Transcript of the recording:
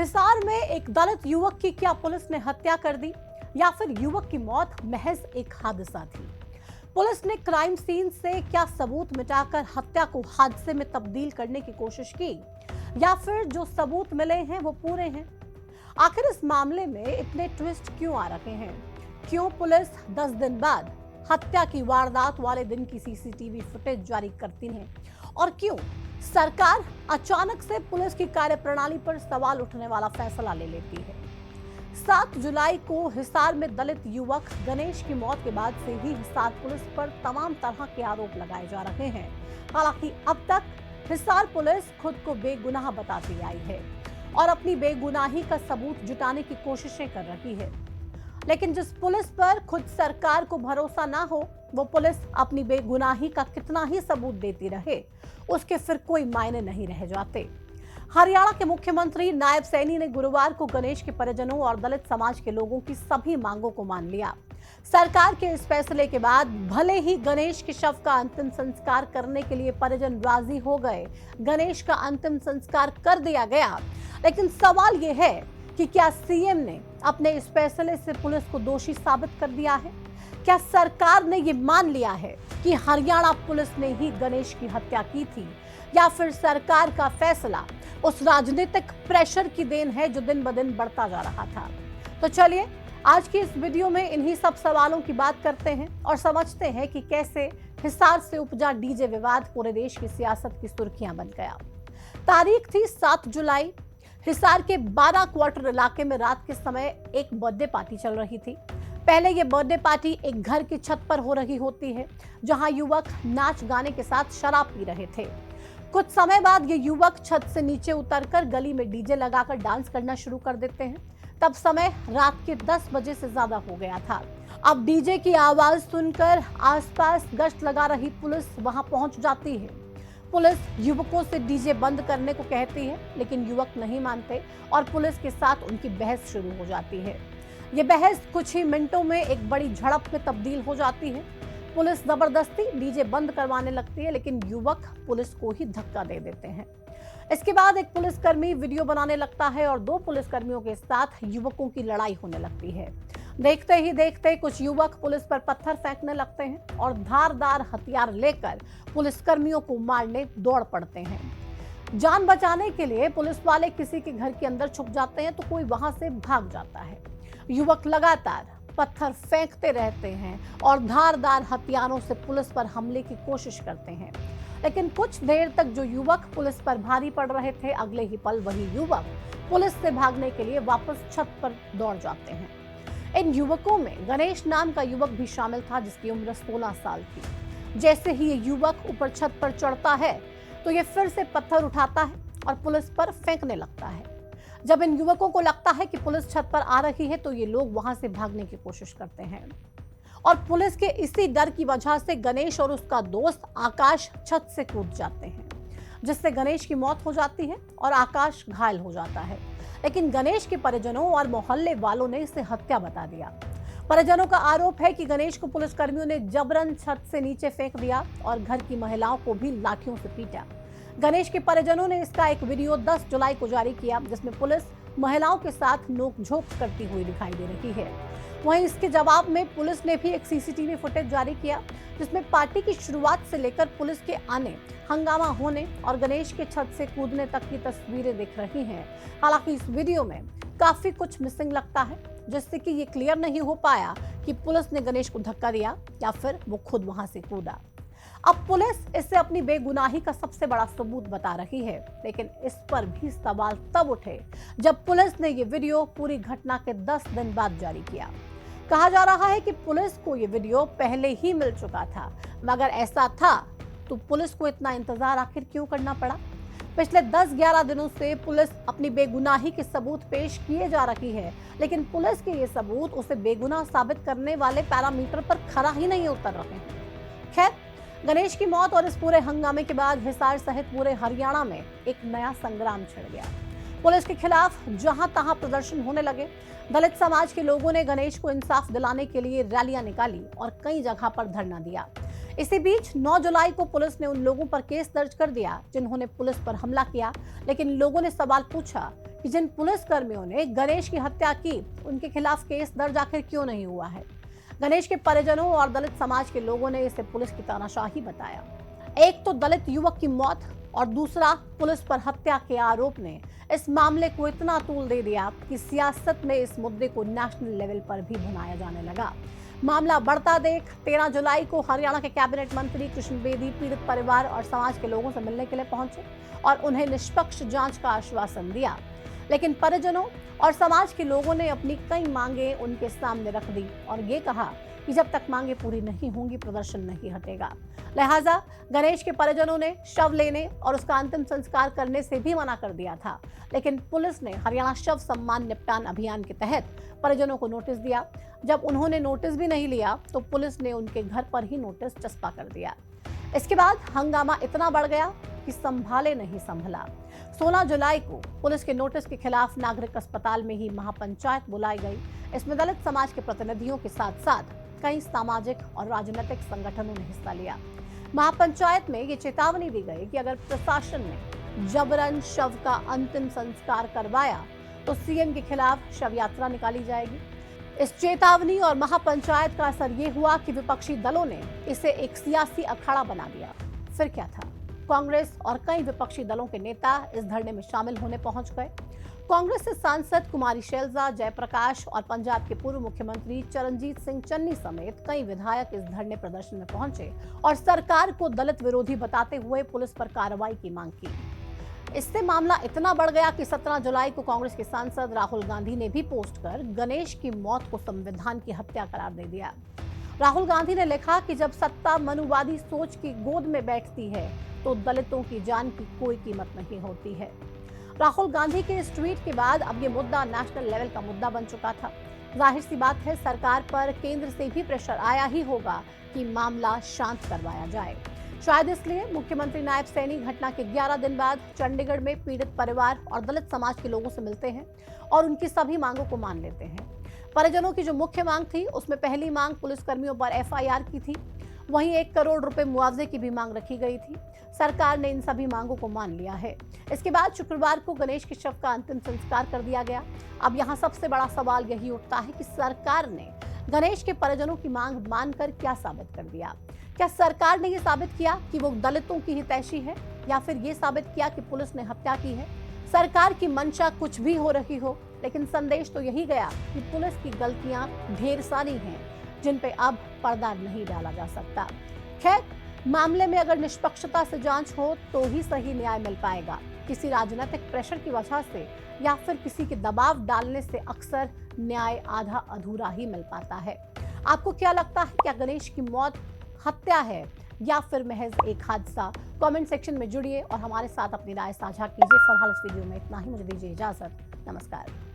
हिसार में एक दलित युवक की क्या पुलिस ने हत्या कर दी या फिर युवक की मौत महज एक हादसा थी? पुलिस ने क्राइम सीन से क्या सबूत मिटाकर हत्या को हादसे में तब्दील करने की कोशिश की या फिर जो सबूत मिले हैं वो पूरे हैं? आखिर इस मामले में इतने ट्विस्ट क्यों आ रखे हैं? क्यों पुलिस 10 दिन बाद हत्या की वारदात वाले दिन की सीसीटीवी फुटेज जारी करती है और क्यों सरकार अचानक से पुलिस की कार्यप्रणाली पर सवाल उठने वाला फैसला ले लेती है? 7 जुलाई को हिसार में दलित युवक गणेश की मौत के बाद से ही हिसार पुलिस पर तमाम तरह के आरोप लगाए जा रहे हैं। हालांकि अब तक हिसार पुलिस खुद को बेगुनाह बताती आई है और अपनी बेगुनाही का सबूत जुटाने की कोशिशें कर रही है। लेकिन जिस पुलिस पर खुद सरकार को भरोसा ना हो, वो पुलिस अपनी बेगुनाही का कितना ही सबूत देती रहे, उसके फिर कोई मायने नहीं रह जाते। हरियाणा के मुख्यमंत्री नायब सैनी ने गुरुवार को गणेश के परिजनों और दलित समाज के लोगों की सभी मांगों को मान लिया। सरकार के इस फैसले के बाद भले ही गणेश के शव का अंतिम संस्कार करने के लिए परिजन राजी हो गए, गणेश का अंतिम संस्कार कर दिया गया, लेकिन सवाल यह है कि क्या सीएम ने अपने इस फैसले से पुलिस को दोषी साबित कर दिया है? क्या सरकार ने ये मान लिया है कि हरियाणा पुलिस ने ही गणेश की हत्या की थी या फिर सरकार का फैसला उस राजनीतिक प्रेशर की देन है जो दिन ब दिन बढ़ता जा रहा था? तो चलिए आज की इस वीडियो में इन्हीं सब सवालों की बात करते हैं और समझते हैं कि कैसे हिसार से उपजा डीजे विवाद पूरे देश की सियासत की सुर्खियां बन गया। तारीख थी 7 जुलाई। हिसार के 12 क्वार्टर इलाके में रात के समय एक बर्थडे पार्टी चल रही थी। पहले ये बर्थडे पार्टी एक घर की छत पर हो रही होती है, जहां युवक नाच गाने के साथ शराब पी रहे थे। कुछ समय बाद ये युवक छत से नीचे उतरकर गली में डीजे लगाकर डांस करना शुरू कर देते हैं। तब समय रात के 10 बजे से ज्यादा हो गया था। अब डीजे की आवाज सुनकर आसपास गश्त लगा रही पुलिस वहां पहुंच जाती है। पुलिस युवकों से डीजे बंद करने को कहती है, लेकिन युवक नहीं मानते और पुलिस के साथ उनकी बहस शुरू हो जाती है। ये बहस कुछ ही मिनटों में एक बड़ी झड़प में तब्दील हो जाती है। पुलिस जबरदस्ती डीजे बंद करवाने लगती है, लेकिन युवक पुलिस को ही धक्का दे देते हैं। इसके बाद एक पुलिसकर्मी वीडियो बनाने लगता है और 2 पुलिसकर्मियों के साथ युवकों की लड़ाई होने लगती है। देखते ही देखते कुछ युवक पुलिस पर पत्थर फेंकने लगते हैं और धारदार हथियार लेकर पुलिसकर्मियों को मारने दौड़ पड़ते हैं। जान बचाने के लिए पुलिस वाले किसी के घर के अंदर छुप जाते हैं तो कोई वहां से भाग जाता है। युवक लगातार पत्थर फेंकते रहते हैं और धारदार हथियारों से पुलिस पर हमले की कोशिश करते हैं, लेकिन कुछ देर तक जो युवक पुलिस पर भारी पड़ रहे थे, अगले ही पल वही युवक पुलिस से भागने के लिए वापस छत पर दौड़ जाते हैं। इन युवकों में गणेश नाम का युवक भी शामिल था, जिसकी उम्र 16 साल थी। जैसे ही ये युवक ऊपर छत पर चढ़ता है तो ये फिर से पत्थर उठाता है और पुलिस पर फेंकने लगता है। जब इन युवकों को लगता है कि पुलिस छत पर आ रही है तो ये लोग वहां से भागने की कोशिश करते हैं और पुलिस के इसी डर की वजह से गणेश और उसका दोस्त आकाश छत से कूद जाते हैं, जिससे गणेश की मौत हो जाती है और आकाश घायल हो जाता है। लेकिन गणेश के परिजनों और मोहल्ले वालों ने इसे हत्या बता दिया। परिजनों का आरोप है कि गणेश को पुलिसकर्मियों ने जबरन छत से नीचे फेंक दिया और घर की महिलाओं को भी लाठियों से पीटा। गणेश के परिजनों ने इसका एक वीडियो 10 जुलाई को जारी किया, जिसमें पुलिस महिलाओं के साथ नोकझोंक करती हुई दिखाई दे रही है। वहीं इसके जवाब में पुलिस ने भी एक सीसीटीवी फुटेज जारी किया, जिसमें पार्टी की शुरुआत से लेकर पुलिस के आने, हंगामा होने और गणेश के छत से कूदने तक की तस्वीरें दिख रही हैं। हालांकि इस वीडियो में काफी कुछ मिसिंग लगता है, जिससे कि ये क्लियर नहीं हो पाया कि पुलिस ने गणेश को धक्का दिया या फिर वो खुद वहां से कूदा। अब पुलिस इसे अपनी बेगुनाही का सबसे बड़ा सबूत बता रही है, लेकिन इस पर भी सवाल तब उठे जब पुलिस ने ये वीडियो पूरी घटना के 10 दिन बाद जारी किया। कहा जा रहा है कि पुलिस को ये वीडियो पहले ही मिल चुका था, मगर ऐसा था तो पुलिस को इतना इंतजार आखिर क्यों करना पड़ा? पिछले 10-11 दिनों से पुलिस अपनी बेगुनाही के सबूत पेश किए जा रही है, लेकिन पुलिस के ये सबूत उसे बेगुनाह साबित करने वाले पैरामीटर पर खरा ही नहीं उतर रहे हैं। खैर, गणेश की मौत और इस पूरे हंगामे के बाद हिसार सहित पूरे हरियाणा में एक नया संग्राम छिड़ गया। पुलिस के खिलाफ जहां तहां प्रदर्शन होने लगे। दलित समाज के लोगों ने गणेश को इंसाफ दिलाने के लिए रैलियां निकाली और कई जगह पर धरना दिया। इसी बीच 9 जुलाई को पुलिस ने उन लोगों पर केस दर्ज कर दिया जिन्होंने पुलिस पर हमला किया, लेकिन लोगों ने सवाल पूछा कि जिन पुलिस कर्मियों ने गणेश की हत्या की उनके खिलाफ केस दर्ज आखिर क्यों नहीं हुआ है। गणेश के परिजनों और दलित समाज के लोगों ने इसे पुलिस की तानाशाही बताया। एक तो दलित युवक की मौत और दूसरा पुलिस पर हत्या के आरोप ने इस मामले को इतना तूल दे दिया कि सियासत में इस मुद्दे को नेशनल लेवल पर भी भुनाया जाने लगा। मामला बढ़ता देख 13 जुलाई को हरियाणा के कैबिनेट मंत्री कृष्ण बेदी पीड़ित परिवार और समाज के लोगों से मिलने के लिए पहुंचे और उन्हें निष्पक्ष जांच का आश्वासन दिया। लेकिन परिजनों और समाज के लोगों ने अपनी कई मांगे उनके सामने रख दी और ये कहा कि जब तक मांगे पूरी नहीं होंगी प्रदर्शन नहीं हटेगा। लिहाजा गणेश के परिजनों ने शव लेने और उसका अंतिम संस्कार करने से भी मना कर दिया था। लेकिन पुलिस ने हरियाणा शव सम्मान निपटान अभियान के तहत परिजनों को नोटिस दिया। जब उन्होंने नोटिस भी नहीं लिया तो पुलिस ने उनके घर पर ही नोटिस चस्पा कर दिया। इसके बाद हंगामा इतना बढ़ गया कि संभाले नहीं संभला। 16 जुलाई को पुलिस के नोटिस के खिलाफ नागरिक अस्पताल में ही महापंचायत बुलाई गई। इसमें दलित समाज के प्रतिनिधियों के साथ साथ कई सामाजिक और राजनीतिक संगठनों ने हिस्सा लिया। महापंचायत में ये चेतावनी दी गई कि अगर प्रशासन ने जबरन शव का अंतिम संस्कार करवाया तो सीएम के खिलाफ शव यात्रा निकाली जाएगी। इस चेतावनी और महापंचायत का असर ये हुआ कि विपक्षी दलों ने इसे एक सियासी अखाड़ा बना दिया। फिर क्या था, कांग्रेस और कई विपक्षी दलों के नेता इस धरने में शामिल होने पहुंच गए। कांग्रेस से सांसद कुमारी शैलजा जयप्रकाश और पंजाब के पूर्व मुख्यमंत्री चरणजीत सिंह चन्नी समेत कई विधायक इस धरने प्रदर्शन में पहुंचे और सरकार को दलित विरोधी बताते हुए पुलिस पर कार्रवाई की मांग की। इससे मामला इतना बढ़ गया कि 17 जुलाई को कांग्रेस के सांसद राहुल गांधी ने भी पोस्ट कर गणेश की मौत को संविधान की हत्या करार दे दिया। राहुल गांधी ने लिखा कि जब सत्ता मनुवादी सोच की गोद में बैठती है तो दलितों की जान की कोई कीमत नहीं होती है। राहुल गांधी के इस ट्वीट के बाद अब ये मुद्दा नेशनल लेवल का मुद्दा बन चुका था। जाहिर सी बात है सरकार पर केंद्र से भी प्रेशर आया ही होगा कि मामला शांत करवाया जाए। शायद इसलिए मुख्यमंत्री नायब सैनी घटना के 11 दिन बाद चंडीगढ़ में पीड़ित परिवार और दलित समाज के लोगों से मिलते हैं और उनकी सभी मांगों को मान लेते हैं। परिजनों की जो मुख्य मांग थी उसमें पहली मांग पुलिसकर्मियों पर एफआईआर की थी। वहीं 1 करोड़ रुपए मुआवजे की भी मांग रखी गई थी। सरकार ने इन सभी मांगों को मान लिया है। इसके बाद शुक्रवार को गणेश के शव का अंतिम संस्कार कर दिया गया। अब यहाँ सबसे बड़ा सवाल यही उठता है कि सरकार ने गणेश के परिजनों की मांग मानकर क्या साबित कर दिया। क्या सरकार ने ये साबित किया कि वो दलितों की हितैषी है या फिर ये साबित किया कि पुलिस ने हत्या की है। सरकार की मंशा कुछ भी हो रही हो, लेकिन संदेश तो यही गया कि पुलिस की गलतियां ढेर सारी हैं जिन पे अब पर्दा नहीं डाला जा सकता। खैर, मामले में अगर निष्पक्षता से जांच हो तो ही सही न्याय मिल पाएगा। किसी राजनीतिक प्रेशर की वजह से या फिर किसी के दबाव डालने से अक्सर न्याय आधा अधूरा ही मिल पाता है। आपको क्या लगता है, क्या गणेश की मौत हत्या है या फिर महज एक हादसा? कमेंट सेक्शन में जुड़िए और हमारे साथ अपनी राय साझा कीजिए। फिलहाल इस वीडियो में इतना ही। मुझे दीजिए इजाजत। नमस्कार।